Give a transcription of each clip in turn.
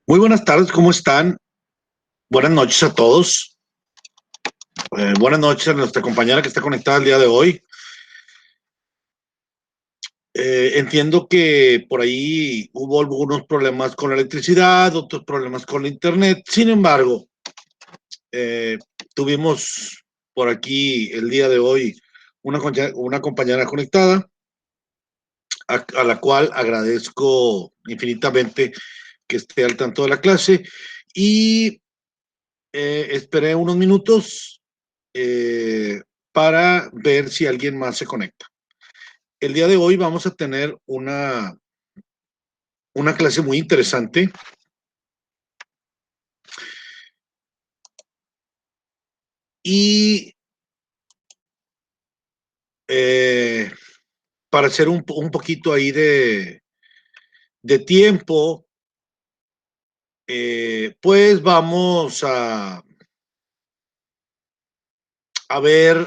Muy buenas tardes, ¿cómo están? Buenas noches a todos. Buenas noches a nuestra compañera que está conectada el día de hoy. Entiendo que por ahí hubo algunos problemas con la electricidad, otros problemas con la internet. Sin embargo, eh, tuvimos por aquí el día de hoy una compañera conectada, a la cual agradezco infinitamente que esté al tanto de la clase y esperé unos minutos para ver si alguien más se conecta. El día de hoy vamos a tener una clase muy interesante y para hacer un poquito ahí de tiempo, pues vamos a ver,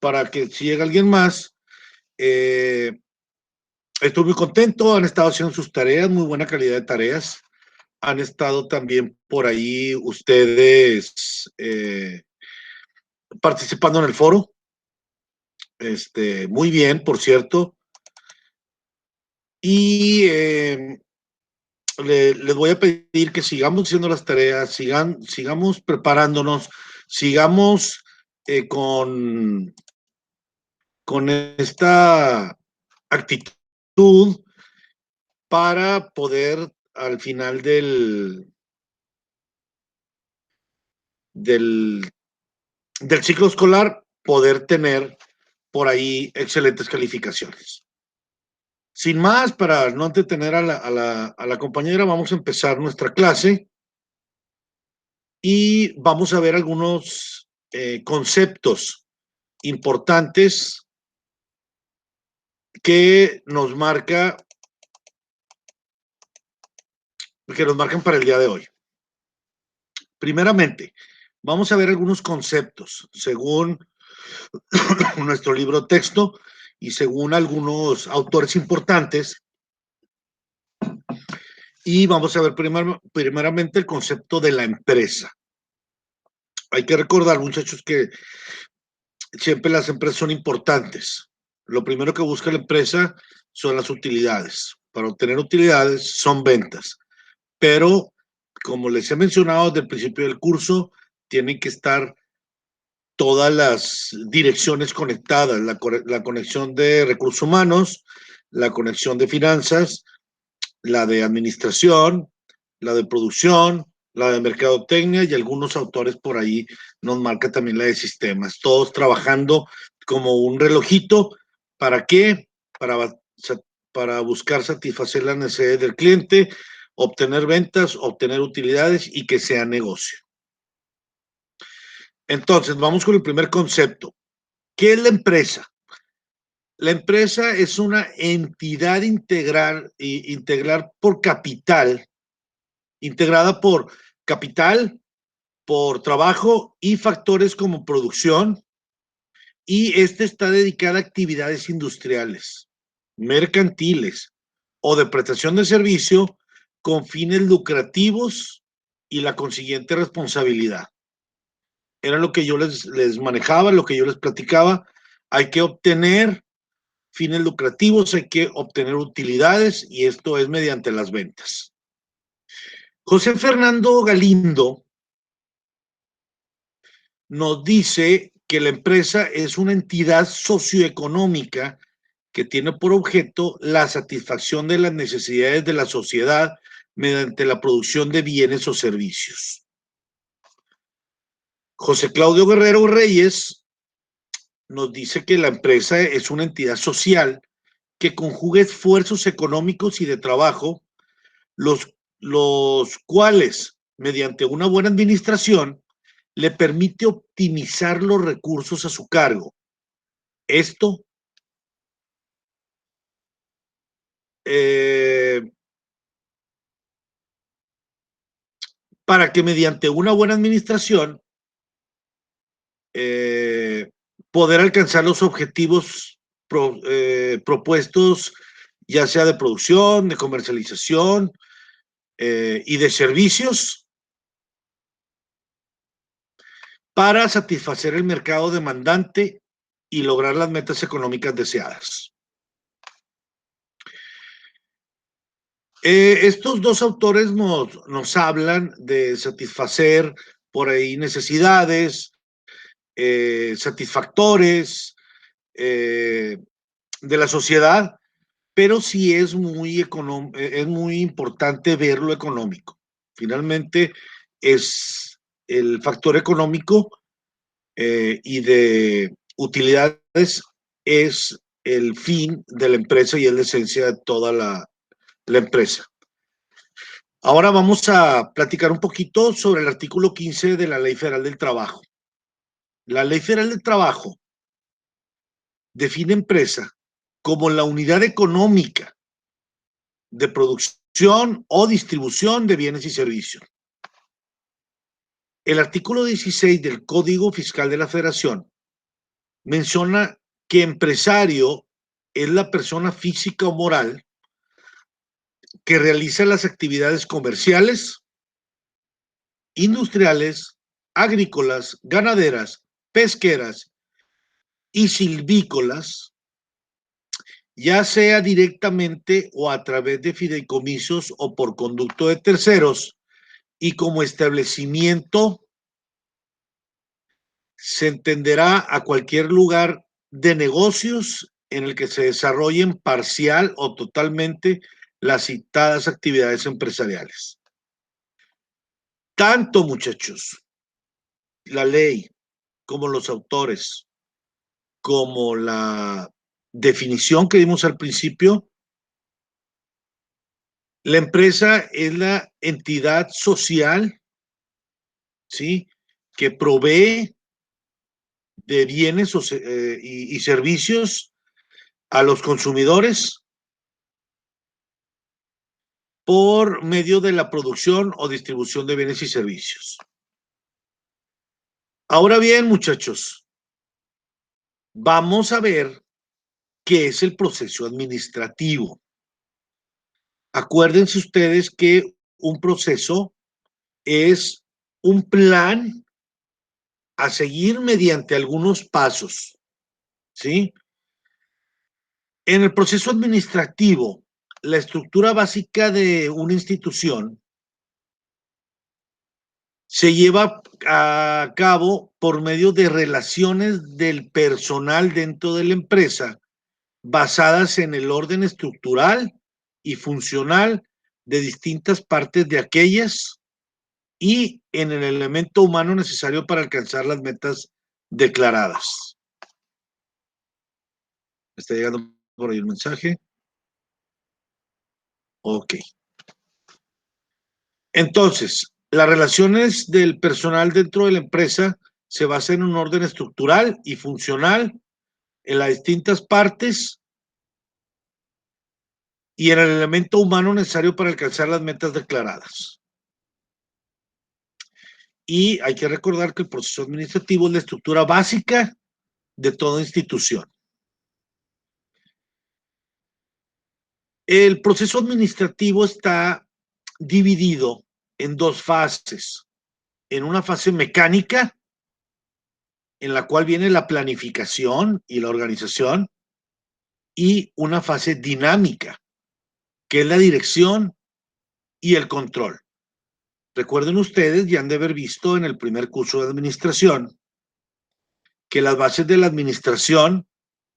para que si llega alguien más, estoy muy contento, han estado haciendo sus tareas, muy buena calidad de tareas, han estado también por ahí ustedes participando en el foro, muy bien, por cierto, y les voy a pedir que sigamos haciendo las tareas, sigamos preparándonos, sigamos con esta actitud para poder al final del, del ciclo escolar poder tener por ahí excelentes calificaciones. Sin más, para no entretener a la compañera, vamos a empezar nuestra clase y vamos a ver algunos conceptos importantes que nos marcan para el día de hoy. Primeramente, vamos a ver algunos conceptos según nuestro libro texto y según algunos autores importantes. Y vamos a ver primeramente el concepto de la empresa. Hay que recordar, muchachos, que siempre las empresas son importantes. Lo primero que busca la empresa son las utilidades. Para obtener utilidades son ventas. Pero, como les he mencionado desde el principio del curso, tienen que estar todas las direcciones conectadas, la conexión de recursos humanos, la conexión de finanzas, la de administración, la de producción, la de mercadotecnia y algunos autores por ahí nos marca también la de sistemas, todos trabajando como un relojito. ¿Para qué? Para buscar satisfacer las necesidades del cliente, obtener ventas, obtener utilidades y que sea negocio. Entonces, vamos con el primer concepto. ¿Qué es la empresa? La empresa es una entidad integral por capital, integrada por capital, por trabajo y factores como producción, y está dedicada a actividades industriales, mercantiles o de prestación de servicio con fines lucrativos y la consiguiente responsabilidad. Era lo que yo les manejaba, lo que yo les platicaba. Hay que obtener fines lucrativos, hay que obtener utilidades y esto es mediante las ventas. José Fernando Galindo nos dice que la empresa es una entidad socioeconómica que tiene por objeto la satisfacción de las necesidades de la sociedad mediante la producción de bienes o servicios. José Claudio Guerrero Reyes nos dice que la empresa es una entidad social que conjuga esfuerzos económicos y de trabajo, los cuales, mediante una buena administración, le permite optimizar los recursos a su cargo. Esto para que mediante una buena administración poder alcanzar los objetivos propuestos ya sea de producción, de comercialización y de servicios, para satisfacer el mercado demandante y lograr las metas económicas deseadas. Estos dos autores nos hablan de satisfacer por ahí necesidades, satisfactores de la sociedad, pero sí es muy importante ver lo económico. Finalmente, es el factor económico y de utilidades es el fin de la empresa y es la esencia de toda la empresa. Ahora vamos a platicar un poquito sobre el artículo 15 de la Ley Federal del Trabajo. La Ley Federal del Trabajo define empresa como la unidad económica de producción o distribución de bienes y servicios. El artículo 16 del Código Fiscal de la Federación menciona que empresario es la persona física o moral que realiza las actividades comerciales, industriales, agrícolas, ganaderas, pesqueras y silvícolas, ya sea directamente o a través de fideicomisos o por conducto de terceros, y como establecimiento se entenderá a cualquier lugar de negocios en el que se desarrollen parcial o totalmente las citadas actividades empresariales. Tanto, muchachos, la ley como los autores, como la definición que dimos al principio, la empresa es la entidad social, ¿sí?, que provee de bienes y servicios a los consumidores por medio de la producción o distribución de bienes y servicios. Ahora bien, muchachos, vamos a ver qué es el proceso administrativo. Acuérdense ustedes que un proceso es un plan a seguir mediante algunos pasos, ¿sí? En el proceso administrativo, la estructura básica de una institución se lleva a cabo por medio de relaciones del personal dentro de la empresa basadas en el orden estructural y funcional de distintas partes de aquellas y en el elemento humano necesario para alcanzar las metas declaradas. ¿Está llegando por ahí el mensaje? Ok. Entonces, las relaciones del personal dentro de la empresa se basan en un orden estructural y funcional en las distintas partes y en el elemento humano necesario para alcanzar las metas declaradas. Y hay que recordar que el proceso administrativo es la estructura básica de toda institución. El proceso administrativo está dividido en dos fases. En una fase mecánica, en la cual viene la planificación y la organización, y una fase dinámica, que es la dirección y el control. Recuerden ustedes, ya han de haber visto en el primer curso de administración, que las bases de la administración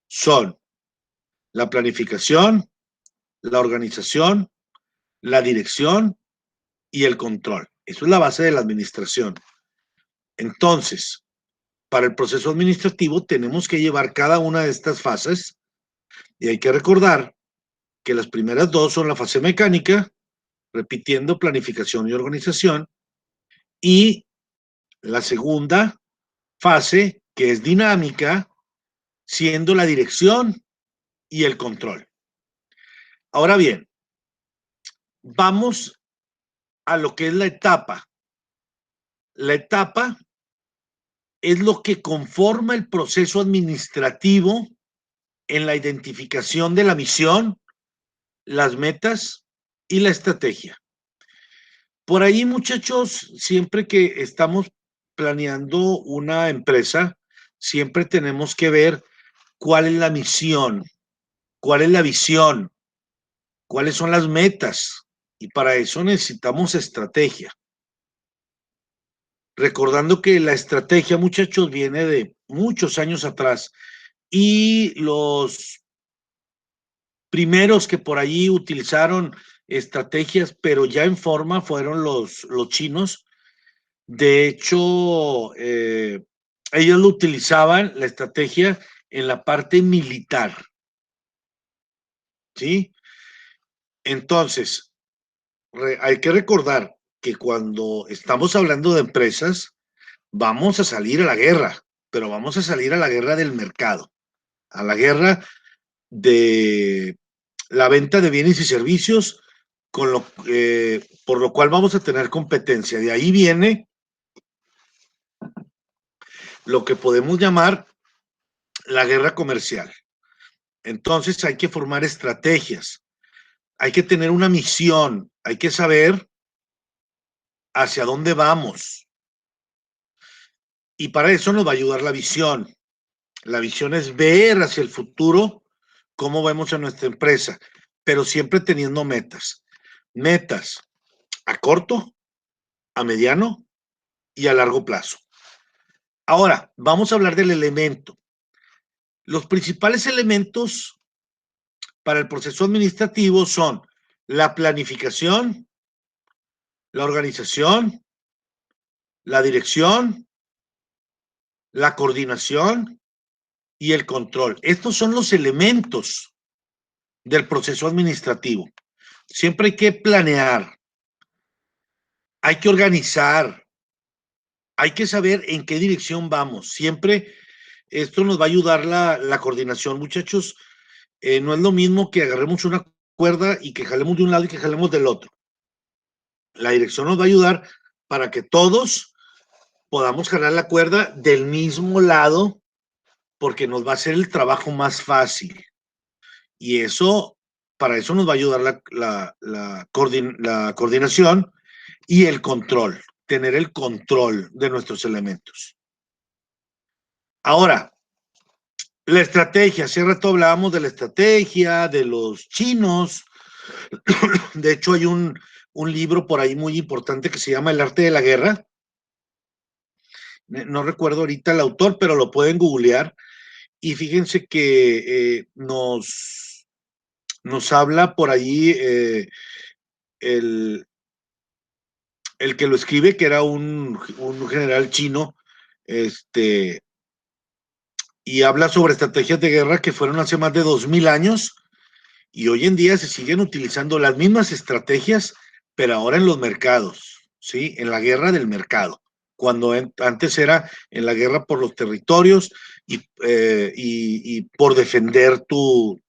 son la planificación, la organización, la dirección y el control. Eso es la base de la administración. Entonces, para el proceso administrativo tenemos que llevar cada una de estas fases y hay que recordar que las primeras dos son la fase mecánica, repitiendo planificación y organización, y la segunda fase, que es dinámica, siendo la dirección y el control. Ahora bien, vamos a lo que es la etapa. La etapa es lo que conforma el proceso administrativo en la identificación de la misión, las metas y la estrategia. Por ahí, muchachos, siempre que estamos planeando una empresa, siempre tenemos que ver cuál es la misión, cuál es la visión, cuáles son las metas. Y para eso necesitamos estrategia. Recordando que la estrategia, muchachos, viene de muchos años atrás y los primeros que por allí utilizaron estrategias, pero ya en forma, fueron los chinos. De hecho, ellos lo utilizaban, la estrategia, en la parte militar, ¿sí? Entonces, hay que recordar que cuando estamos hablando de empresas, vamos a salir a la guerra, pero vamos a salir a la guerra del mercado, a la guerra de la venta de bienes y servicios, por lo cual vamos a tener competencia. De ahí viene lo que podemos llamar la guerra comercial. Entonces hay que formar estrategias, hay que tener una misión, hay que saber hacia dónde vamos. Y para eso nos va a ayudar la visión. La visión es ver hacia el futuro cómo vemos a nuestra empresa, pero siempre teniendo metas. Metas a corto, a mediano y a largo plazo. Ahora, vamos a hablar del elemento. Los principales elementos para el proceso administrativo son la planificación, la organización, la dirección, la coordinación y el control. Estos son los elementos del proceso administrativo. Siempre hay que planear, hay que organizar, hay que saber en qué dirección vamos. Siempre esto nos va a ayudar la coordinación, muchachos. No es lo mismo que agarremos una cuerda y que jalemos de un lado y que jalemos del otro. La dirección nos va a ayudar para que todos podamos jalar la cuerda del mismo lado, porque nos va a hacer el trabajo más fácil. Y eso, para eso nos va a ayudar la coordinación y el control, tener el control de nuestros elementos. Ahora, la estrategia, hace rato hablábamos de la estrategia, de los chinos. De hecho, hay un libro por ahí muy importante que se llama El arte de la guerra. No recuerdo ahorita el autor, pero lo pueden googlear. Y fíjense que nos habla por ahí el que lo escribe, que era un general chino, y habla sobre estrategias de guerra que fueron hace más de 2000 años, y hoy en día se siguen utilizando las mismas estrategias, pero ahora en los mercados, ¿sí? En la guerra del mercado, cuando antes era en la guerra por los territorios y por defender tus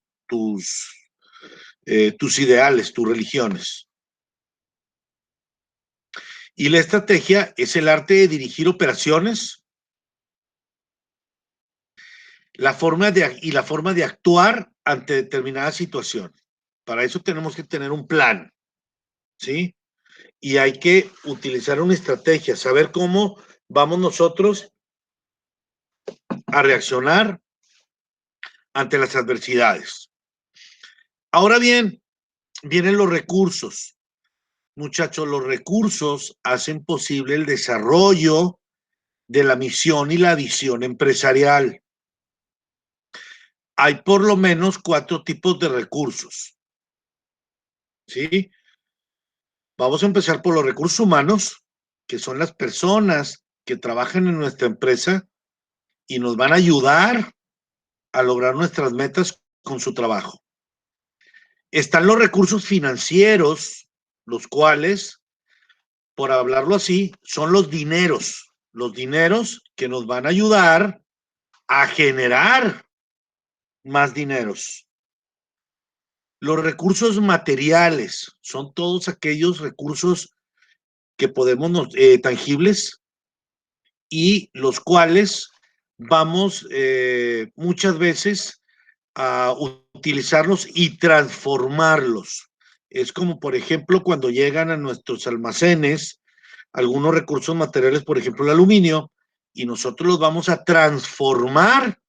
ideales, tus religiones. Y la estrategia es el arte de dirigir operaciones, la forma de actuar ante determinada situación. Para eso tenemos que tener un plan, ¿sí? Y hay que utilizar una estrategia, saber cómo vamos nosotros a reaccionar ante las adversidades. Ahora bien, vienen los recursos. Muchachos, los recursos hacen posible el desarrollo de la misión y la visión empresarial. Hay por lo menos 4 tipos de recursos, ¿sí? Vamos a empezar por los recursos humanos, que son las personas que trabajan en nuestra empresa y nos van a ayudar a lograr nuestras metas con su trabajo. Están los recursos financieros, los cuales, por hablarlo así, son los dineros que nos van a ayudar a generar más dineros. Los recursos materiales son todos aquellos recursos que podemos, tangibles, y los cuales vamos muchas veces a utilizarlos y transformarlos. Es como, por ejemplo, cuando llegan a nuestros almacenes algunos recursos materiales, por ejemplo, el aluminio, y nosotros los vamos a transformar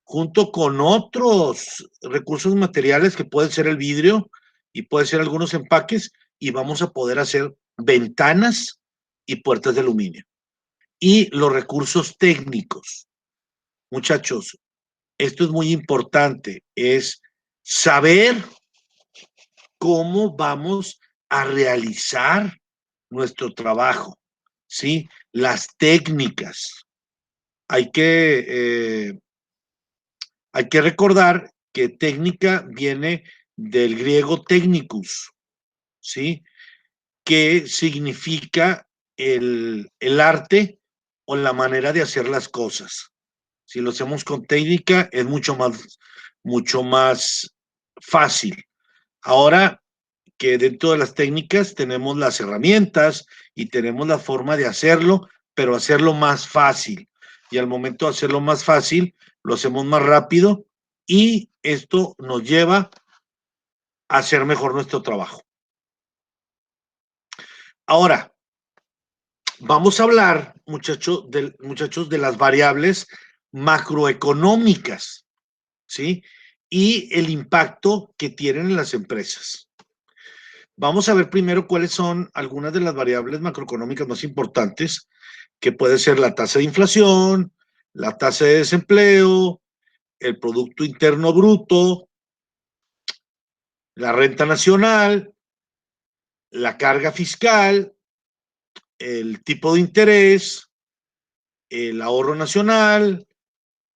junto con otros recursos materiales que pueden ser el vidrio y pueden ser algunos empaques, y vamos a poder hacer ventanas y puertas de aluminio. Y los recursos técnicos. Muchachos, esto es muy importante, es saber cómo vamos a realizar nuestro trabajo, ¿sí? Las técnicas. Hay que, eh, hay que recordar que técnica viene del griego technicus, ¿sí? Que significa el arte o la manera de hacer las cosas. Si lo hacemos con técnica es mucho más fácil. Ahora que dentro de las técnicas tenemos las herramientas y tenemos la forma de hacerlo, pero hacerlo más fácil. Y al momento de hacerlo más fácil, lo hacemos más rápido y esto nos lleva a hacer mejor nuestro trabajo. Ahora, vamos a hablar, muchachos, de las variables macroeconómicas, ¿sí? Y el impacto que tienen en las empresas. Vamos a ver primero cuáles son algunas de las variables macroeconómicas más importantes, que puede ser la tasa de inflación, la tasa de desempleo, el Producto Interno Bruto, la renta nacional, la carga fiscal, el tipo de interés, el ahorro nacional,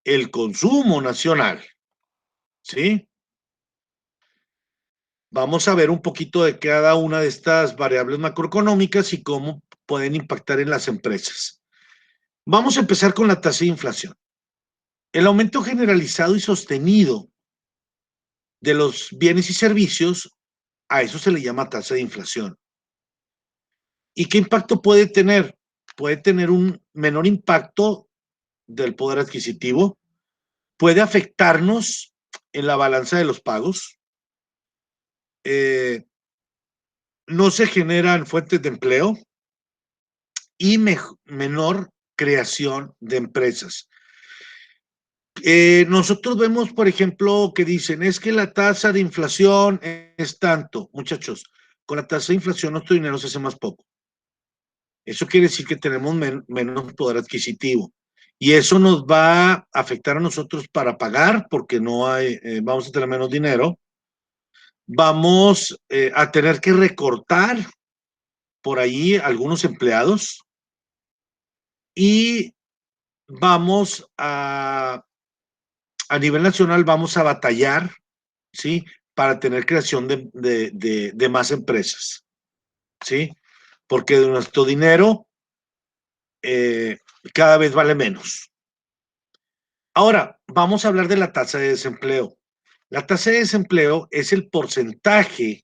el consumo nacional, ¿sí? Vamos a ver un poquito de cada una de estas variables macroeconómicas y cómo pueden impactar en las empresas. Vamos a empezar con la tasa de inflación. El aumento generalizado y sostenido de los bienes y servicios, a eso se le llama tasa de inflación. ¿Y qué impacto puede tener? Puede tener un menor impacto del poder adquisitivo, puede afectarnos en la balanza de los pagos, eh, no se generan fuentes de empleo y menor creación de empresas. Nosotros vemos, por ejemplo, que dicen, es que la tasa de inflación es tanto. Muchachos, con la tasa de inflación nuestro dinero se hace más poco. Eso quiere decir que tenemos menos poder adquisitivo. Y eso nos va a afectar a nosotros para pagar, porque no hay, vamos a tener menos dinero. Vamos a tener que recortar por ahí algunos empleados y vamos a nivel nacional, vamos a batallar, ¿sí? Para tener creación de más empresas, ¿sí? Porque nuestro dinero eh, cada vez vale menos. Ahora, vamos a hablar de la tasa de desempleo. La tasa de desempleo es el porcentaje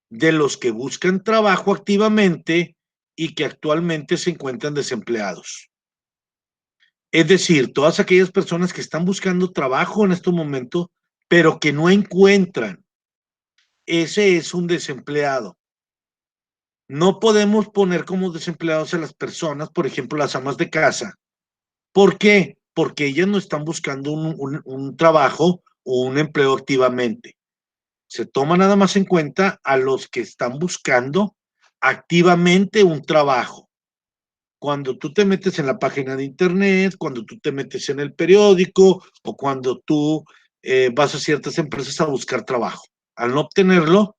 de los que buscan trabajo activamente y que actualmente se encuentran desempleados. Es decir, todas aquellas personas que están buscando trabajo en este momento, pero que no encuentran. Ese es un desempleado. No podemos poner como desempleados a las personas, por ejemplo, las amas de casa. ¿Por qué? Porque ellas no están buscando un trabajo o un empleo activamente. Se toma nada más en cuenta a los que están buscando activamente un trabajo. Cuando tú te metes en la página de internet, cuando tú te metes en el periódico o cuando tú vas a ciertas empresas a buscar trabajo. Al no obtenerlo,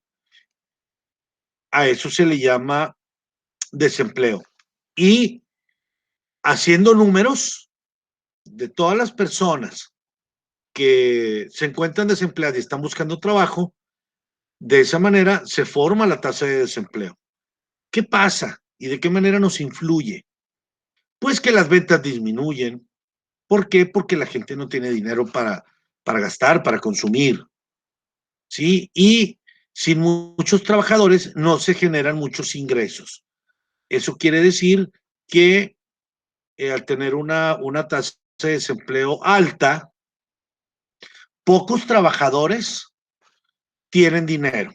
a eso se le llama desempleo. Y haciendo números de todas las personas que se encuentran desempleadas y están buscando trabajo, de esa manera se forma la tasa de desempleo. ¿Qué pasa y de qué manera nos influye? Pues que las ventas disminuyen. ¿Por qué? Porque la gente no tiene dinero para gastar, para consumir, ¿sí? Y sin muchos trabajadores no se generan muchos ingresos. Eso quiere decir que al tener una tasa de desempleo alta, pocos trabajadores tienen dinero.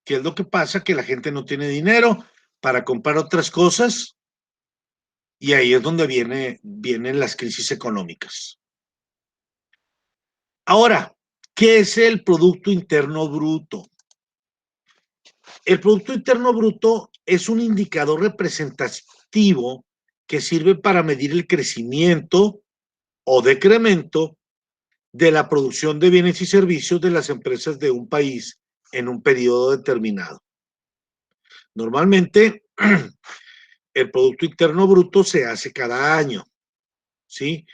¿Qué es lo que pasa? Que la gente no tiene dinero para comprar otras cosas y ahí es donde vienen las crisis económicas. Ahora, ¿qué es el Producto Interno Bruto? El Producto Interno Bruto es un indicador representativo que sirve para medir el crecimiento o decremento de la producción de bienes y servicios de las empresas de un país en un periodo determinado. Normalmente, el Producto Interno Bruto se hace cada año, ¿sí?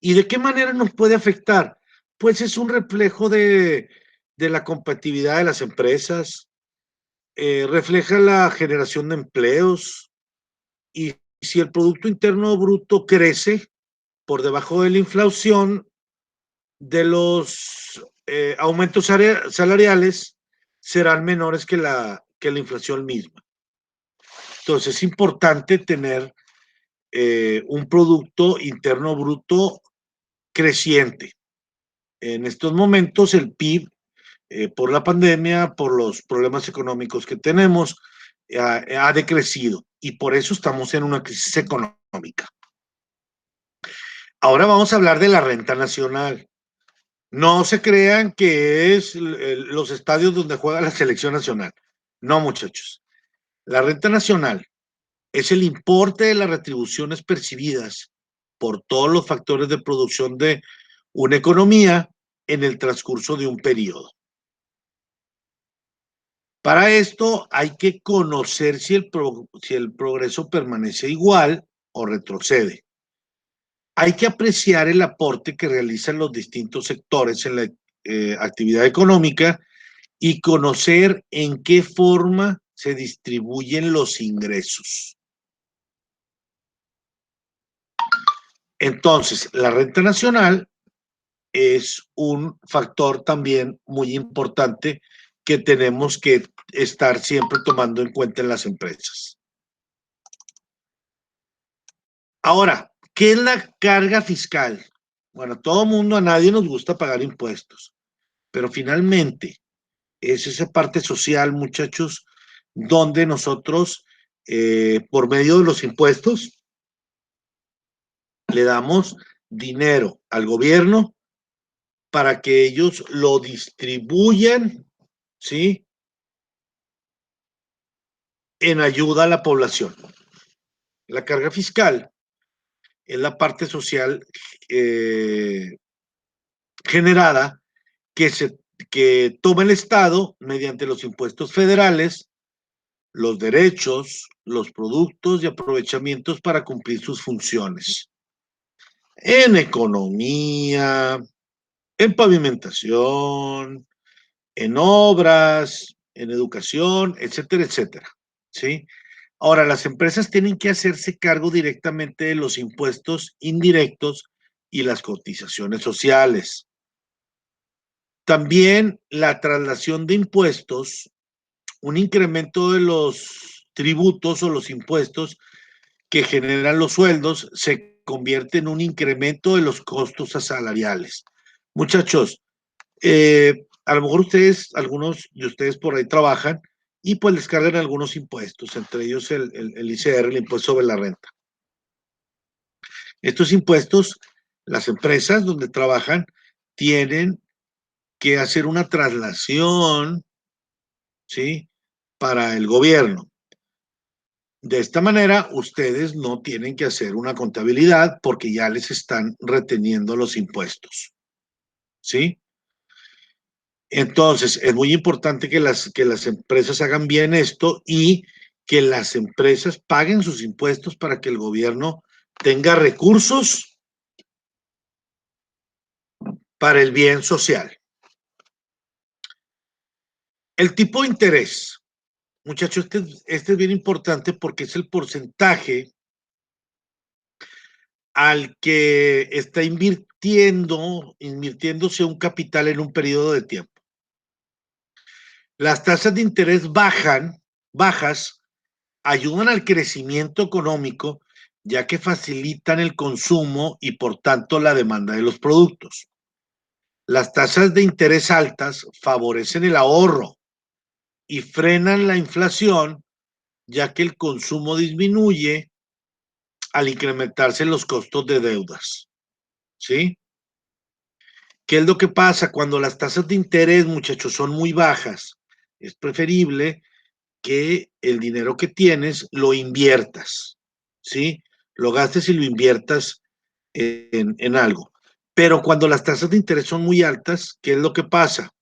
¿Y de qué manera nos puede afectar? Pues es un reflejo de la competitividad de las empresas, refleja la generación de empleos y si el Producto Interno Bruto crece por debajo de la inflación, de los aumentos salariales serán menores que la inflación misma. Entonces es importante tener un Producto Interno Bruto creciente. En estos momentos el PIB, por la pandemia, por los problemas económicos que tenemos, ha decrecido y por eso estamos en una crisis económica. Ahora vamos a hablar de la renta nacional. No se crean que es los estadios donde juega la selección nacional. No, muchachos. La renta nacional es el importe de las retribuciones percibidas por todos los factores de producción de una economía en el transcurso de un periodo. Para esto hay que conocer si el progreso permanece igual o retrocede. Hay que apreciar el aporte que realizan los distintos sectores en la actividad económica y conocer en qué forma se distribuyen los ingresos. Entonces, la renta nacional es un factor también muy importante que tenemos que estar siempre tomando en cuenta en las empresas. Ahora, ¿qué es la carga fiscal? Bueno, todo mundo, a nadie nos gusta pagar impuestos, pero finalmente es esa parte social, muchachos, donde nosotros, por medio de los impuestos, le damos dinero al gobierno para que ellos lo distribuyan, ¿sí? En ayuda a la población. La carga fiscal es la parte social generada que, que toma el Estado mediante los impuestos federales, los derechos, los productos y aprovechamientos para cumplir sus funciones. En economía, en pavimentación, en obras, en educación, etcétera, etcétera. ¿Sí? Ahora, las empresas tienen que hacerse cargo directamente de los impuestos indirectos y las cotizaciones sociales. También la traslación de impuestos, un incremento de los tributos o los impuestos que generan los sueldos, se convierte en un incremento de los costos salariales. Muchachos, a lo mejor ustedes, algunos de ustedes por ahí trabajan y pues les cargan algunos impuestos, entre ellos el ICR, el impuesto sobre la renta. Estos impuestos, las empresas donde trabajan tienen que hacer una traslación, ¿sí? Para el gobierno. De esta manera, ustedes no tienen que hacer una contabilidad porque ya les están reteniendo los impuestos, ¿sí? Entonces, es muy importante que las empresas hagan bien esto y que las empresas paguen sus impuestos para que el gobierno tenga recursos para el bien social. El tipo de interés. Muchachos, este es bien importante porque es el porcentaje al que está invirtiéndose un capital en un periodo de tiempo. Las tasas de interés bajas, ayudan al crecimiento económico, ya que facilitan el consumo y por tanto la demanda de los productos. Las tasas de interés altas favorecen el ahorro y frenan la inflación, ya que el consumo disminuye al incrementarse los costos de deudas, ¿sí? ¿Qué es lo que pasa? Cuando las tasas de interés, muchachos, son muy bajas, es preferible que el dinero que tienes lo inviertas, ¿sí? Lo gastes y lo inviertas en algo. Pero cuando las tasas de interés son muy altas, ¿qué es lo que pasa?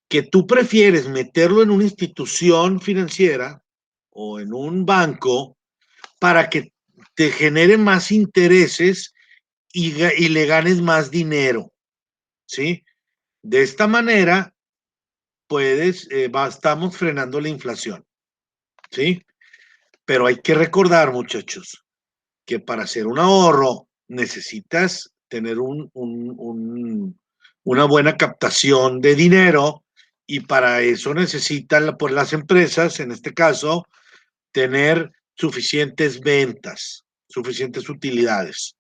Que tú prefieres meterlo en una institución financiera o en un banco para que te genere más intereses y le ganes más dinero, ¿sí? De esta manera, estamos frenando la inflación, ¿sí? Pero hay que recordar, muchachos, que para hacer un ahorro necesitas tener una buena captación de dinero y para eso necesitan pues, las empresas, en este caso, tener suficientes ventas, suficientes utilidades.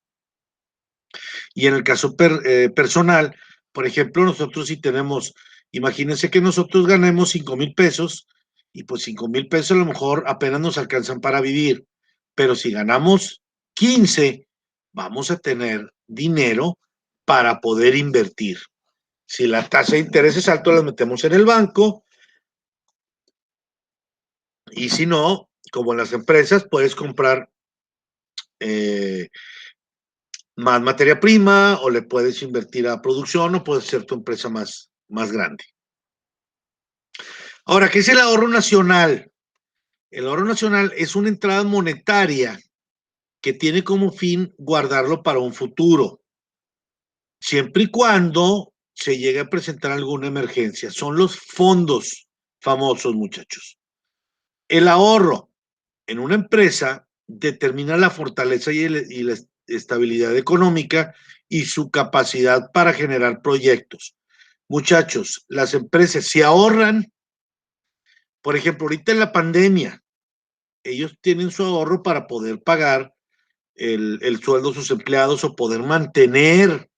Y en el caso personal, por ejemplo, nosotros si tenemos, imagínense que nosotros ganemos 5,000 pesos y pues 5,000 pesos a lo mejor apenas nos alcanzan para vivir, pero si ganamos 15, vamos a tener dinero para poder invertir. Si la tasa de interés es alta, las metemos en el banco y si no, como en las empresas, puedes comprar eh, más materia prima o le puedes invertir a producción o puedes ser tu empresa más grande. Ahora, ¿qué es el ahorro nacional? El ahorro nacional es una entrada monetaria que tiene como fin guardarlo para un futuro, siempre y cuando se llegue a presentar alguna emergencia. Son los fondos famosos, muchachos. El ahorro en una empresa determina la fortaleza y la estabilidad económica y su capacidad para generar proyectos. Muchachos, las empresas se ahorran, por ejemplo, ahorita en la pandemia, ellos tienen su ahorro para poder pagar el sueldo de sus empleados o poder mantener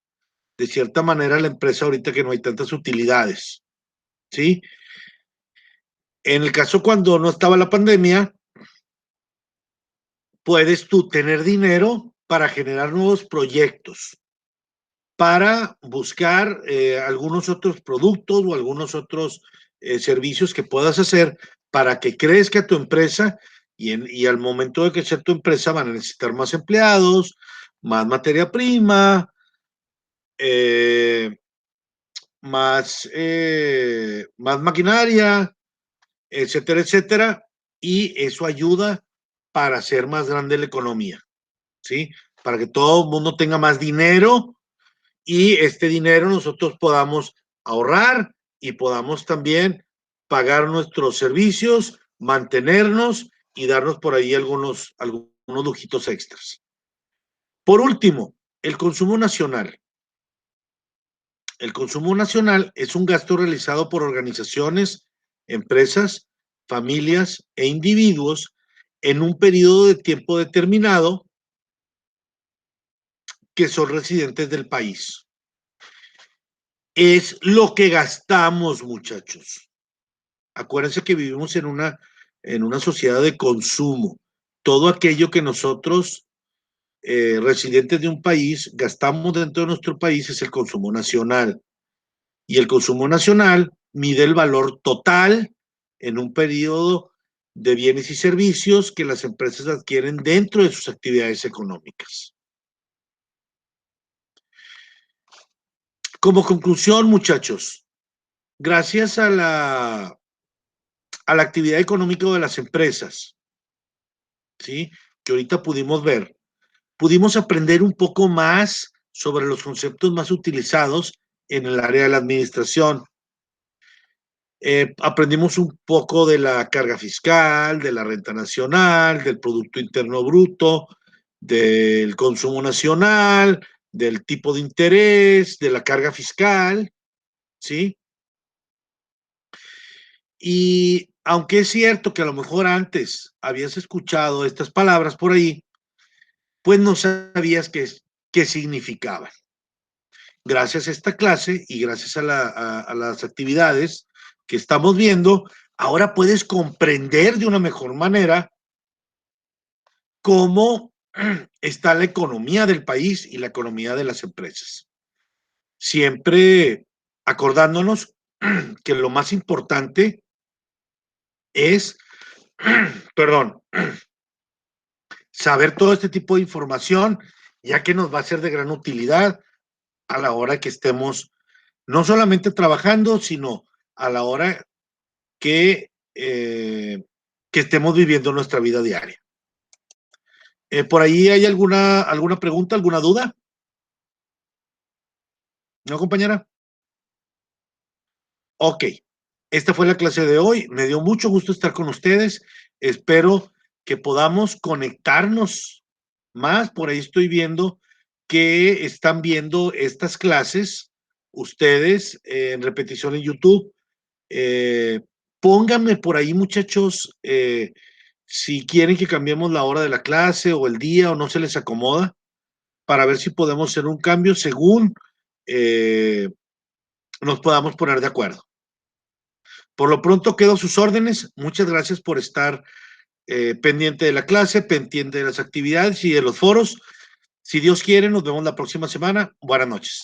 de cierta manera la empresa ahorita que no hay tantas utilidades, ¿sí? En el caso cuando no estaba la pandemia, puedes tú tener dinero para generar nuevos proyectos, para buscar algunos otros productos o algunos otros servicios que puedas hacer para que crezca tu empresa y al momento de crecer tu empresa van a necesitar más empleados, más materia prima, eh, más maquinaria, etcétera, etcétera, y eso ayuda para hacer más grande la economía, ¿sí? Para que todo el mundo tenga más dinero y este dinero nosotros podamos ahorrar y podamos también pagar nuestros servicios, mantenernos y darnos por ahí algunos lujitos extras. Por último, el consumo nacional. El consumo nacional es un gasto realizado por organizaciones, empresas, familias e individuos en un periodo de tiempo determinado que son residentes del país. Es lo que gastamos, muchachos. Acuérdense que vivimos en una sociedad de consumo. Todo aquello que nosotros, residentes de un país, gastamos dentro de nuestro país es el consumo nacional. Y el consumo nacional mide el valor total en un periodo de bienes y servicios que las empresas adquieren dentro de sus actividades económicas. Como conclusión, muchachos, gracias a la actividad económica de las empresas, ¿sí? Que ahorita pudimos ver, pudimos aprender un poco más sobre los conceptos más utilizados en el área de la administración. Aprendimos un poco de la carga fiscal, de la renta nacional, del Producto Interno Bruto, del consumo nacional, del tipo de interés, de la carga fiscal, ¿sí? Y aunque es cierto que a lo mejor antes habías escuchado estas palabras por ahí, pues no sabías qué significaban. gracias a esta clase y gracias a las actividades que estamos viendo, ahora puedes comprender de una mejor manera cómo está la economía del país y la economía de las empresas. Siempre acordándonos que lo más importante es, perdón, saber todo este tipo de información, ya que nos va a ser de gran utilidad a la hora que estemos no solamente trabajando, sino a la hora que estemos viviendo nuestra vida diaria. ¿Por ahí hay alguna pregunta, alguna duda? ¿No, compañera? Ok, esta fue la clase de hoy. Me dio mucho gusto estar con ustedes. Espero que podamos conectarnos más. Por ahí estoy viendo que están viendo estas clases ustedes en repetición en YouTube. Eh, Pónganme por ahí, muchachos, si quieren que cambiemos la hora de la clase o el día o no se les acomoda, para ver si podemos hacer un cambio según eh, nos podamos poner de acuerdo. Por lo pronto quedo a sus órdenes. Muchas gracias por estar pendiente de la clase, pendiente de las actividades y de los foros. Si Dios quiere, nos vemos la próxima semana. Buenas noches.